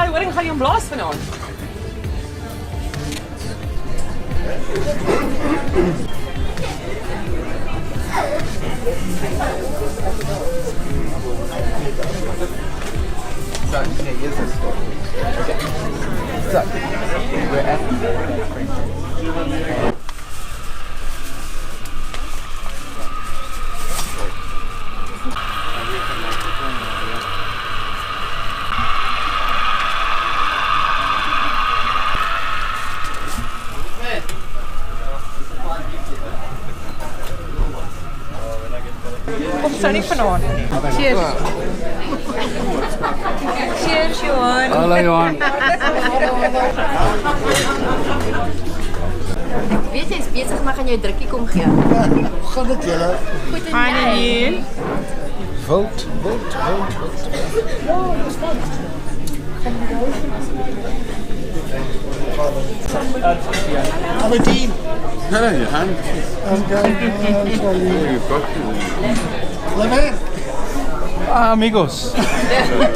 jy horing gaan jy hom blaas vanaand? So, okay, here's the story. Okay. So, we're at Kom sou nie vanaand. Cheers. Cheers, Johan. Hallo Johan. Ek weet jy is besig, maar gaan jou drukkie kom gee. Hoe gaan dit julle? Goed Fine en you? Wild. Ja, dis fijn. Aberdeen. Hello Johan. Hallo man. Amigos.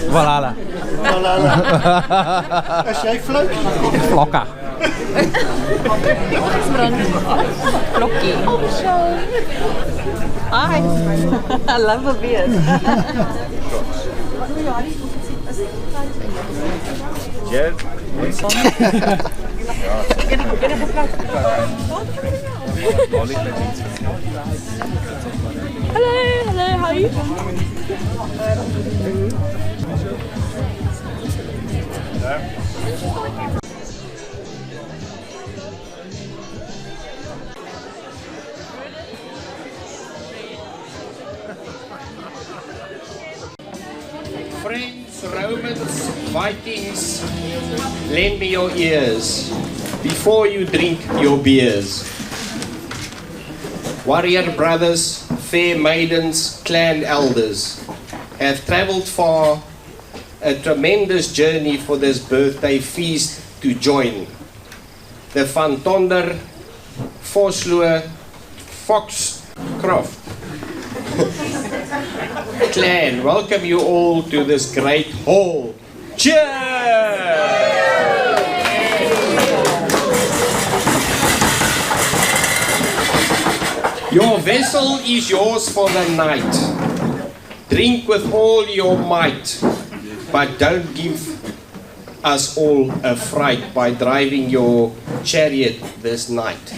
Val Holla. Is jy flou? Flokka. Klokkie. Hi. I love a beer. Hello, how are you? Friends, Romans, Vikings, lend me your ears before you drink your beers. Warrior brothers, fair maidens, clan elders have travelled far, a tremendous journey for this birthday feast to join. The Van Tonder, Vosloo, Foxcroft clan welcome you all to this great hall. Cheers! Your vessel is yours for the night. Drink with all your might, but don't give us all a fright by driving your chariot this night.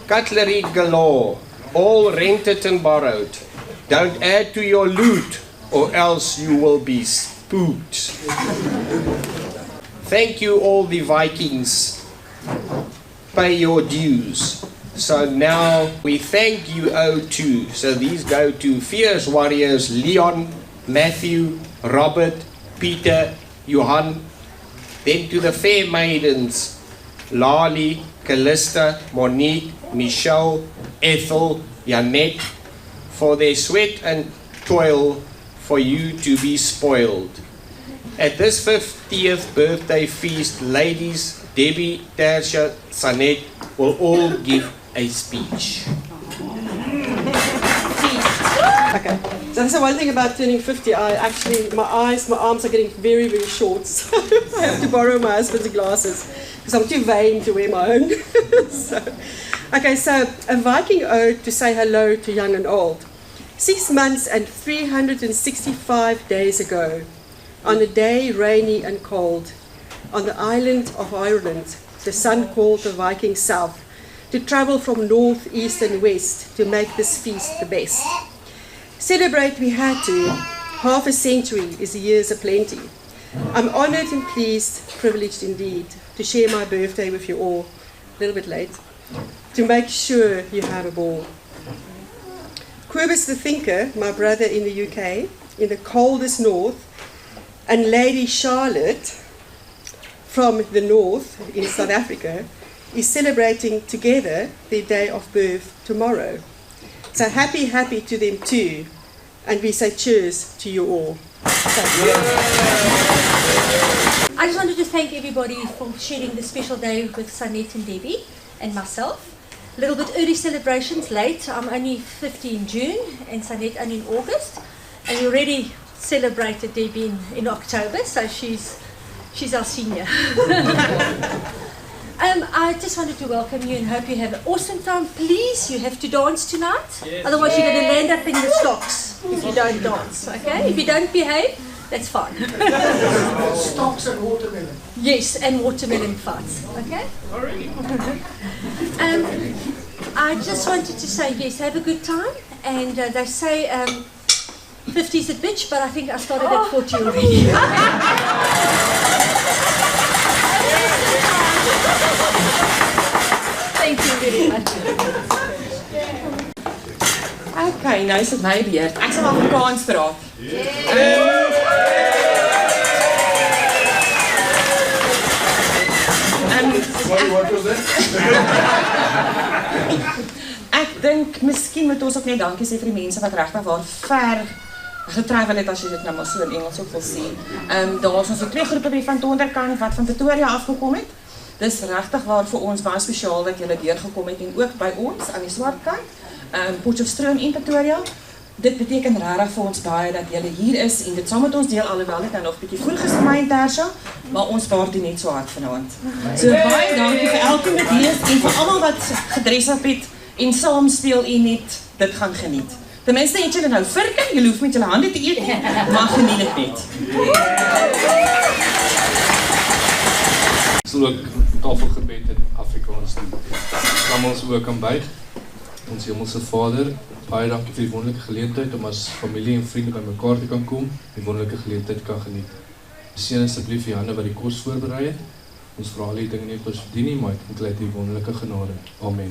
Cutlery galore, all rented and borrowed. Don't add to your loot, or else you will be spooked. Thank you all the Vikings. Pay your dues. So now we thank you O2. So these go to fierce warriors Leon, Matthew, Robert, Peter, Johann. Then to the fair maidens Lali, Callista, Monique, Michelle, Ethel, Janet, for their sweat and toil for you to be spoiled. At this 50th birthday feast, ladies Debbie, Tersia, Sanet will all give a speech. Okay, so that's the one thing about turning 50. My arms are getting very, very short, so I have to borrow my husband's glasses because I'm too vain to wear my own. So a Viking ode to say hello to young and old. 6 months and 365 days ago, on a day rainy and cold, on the island of Ireland, the sun called the Vikings south to travel from north, east and west to make this feast the best. Celebrate we had to. Half a century is a year's aplenty. I'm honoured and pleased, privileged indeed, to share my birthday with you all, a little bit late, to make sure you have a ball. Quibus the thinker, my brother in the UK, in the coldest north, and Lady Charlotte from the north in South Africa is celebrating together their day of birth tomorrow. So happy to them too, and we say cheers to you all. I just wanted to thank everybody for sharing this special day with Sanet and Debbie and myself. A little bit early celebrations, late. I'm only 50 in June and Sanet only in August. And we're already celebrated Debbie in October, so she's our senior. I just wanted to welcome you and hope you have an awesome time. Please, you have to dance tonight. Yes. Otherwise, you're going to land up in the stocks if you don't dance. Okay? If you don't behave, that's fine. Stocks and watermelon. Yes, and watermelon fights. Okay? I just wanted to say yes, have a good time. And they say 50's a bitch, but I think I started at 40 already. Thank you very much. Okay, nou is dit my beurt. Ek sal Afrikaans praat. Sorry, what was that? Ek dink miskien moet ons ook net dankie sê vir die mense wat regtig waar ver getravel het, as jy dit nou maar so in Engels ook wil sê. Daar was ons 2 groepe by Van Tonder kant wat van Pretoria afgekom het. Dis regtig waar vir ons baie spesiaal dat julle deurgekom het en ook by ons aan die swart kant, Potchefstroom en Pretoria. Dit beteken regtig vir ons baie dat julle hier is en dit saam met ons deel, alhoewel dit nou nog bietjie vroeg is vir my en Tersia, maar ons waardeer net so hard vanaand. So baie dankie vir elkeen wat hier is en vir almal wat gedres op het en saam speel en net dit gaan geniet. Ten minste het julle nou virke, julle hoef met julle hande te eet, maar geniet dit net. Ons sal ook tafelgebed in Afrikaans doen. Kan ons ook aan buig. Ons hemelse Vader, baie dankie vir die wonderlike geleentheid om as familie en vriende by mekaar te kan kom, die wonderlike geleentheid kan geniet. Seën asseblief die hande wat die kos voorberei het. Ons vra al die dinge nie wat ons verdien nie, maar dit lei die wonderlike genade. Amen.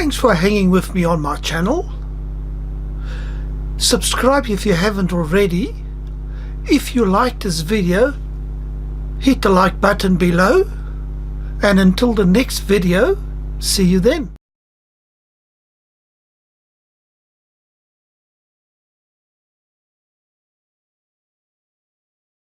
Thanks for hanging with me on my channel. Subscribe if you haven't already. If you liked this video, hit the like button below. And until the next video, see you then.